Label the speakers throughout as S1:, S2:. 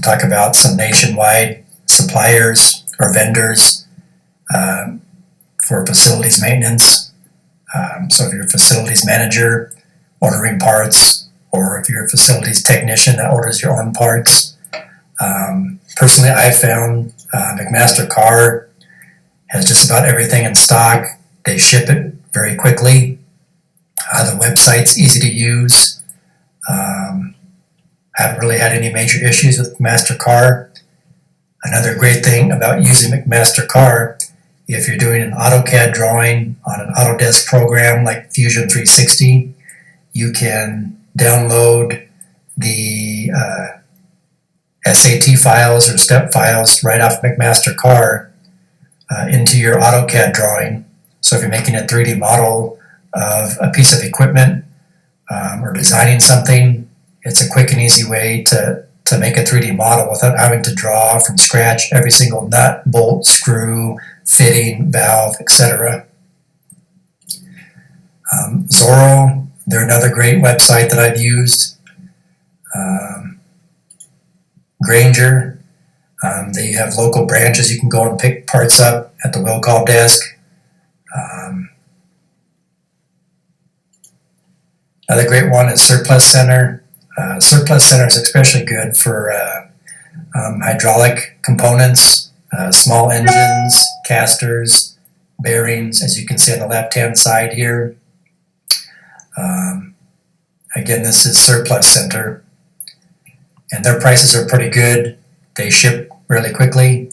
S1: talk about some nationwide suppliers or vendors for facilities maintenance. So if you're a facilities manager ordering parts, or if you're a facilities technician that orders your own parts. Personally, I've found McMaster Carr has just about everything in stock. They ship it very quickly. The website's easy to use. I haven't really had any major issues with McMaster Carr. Another great thing about using McMaster Carr, if you're doing an AutoCAD drawing on an Autodesk program like Fusion 360, you can download the SAT files or step files right off McMaster Carr into your AutoCAD drawing. So if you're making a 3D model of a piece of equipment or designing something, it's a quick and easy way to make a 3D model without having to draw from scratch every single nut, bolt, screw, fitting, valve, etc. Zorro, they're another great website that I've used. Granger, they have local branches. You can go and pick parts up at the will call desk. Another great one is Surplus Center. Surplus Center is especially good for hydraulic components, small engines, casters, bearings, as you can see on the left-hand side here. Again, this is Surplus Center, and their prices are pretty good. They ship really quickly.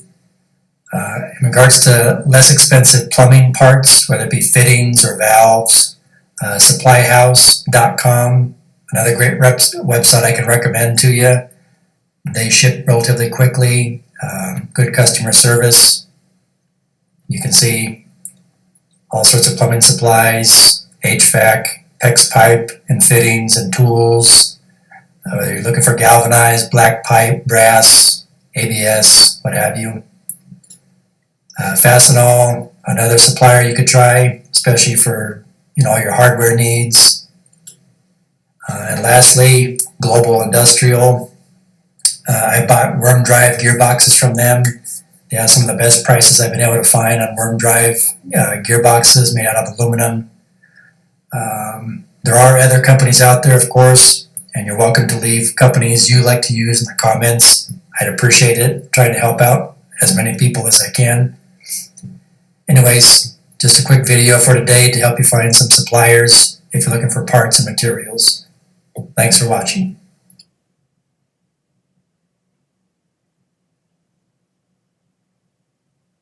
S1: In regards to less expensive plumbing parts, whether it be fittings or valves, supplyhouse.com, another great website I can recommend to you. They ship relatively quickly, good customer service. You can see all sorts of plumbing supplies, HVAC, PEX pipe and fittings and tools. Whether you're looking for galvanized, black pipe, brass, ABS, what have you. Fastenal, another supplier you could try, especially for all your hardware needs. And lastly, Global Industrial. I bought worm drive gearboxes from them. They have some of the best prices I've been able to find on worm drive gearboxes made out of aluminum. There are other companies out there, of course, and you're welcome to leave companies you like to use in the comments. I'd appreciate it, trying to help out as many people as I can. Anyways, just a quick video for today to help you find some suppliers if you're looking for parts and materials. Thanks for watching.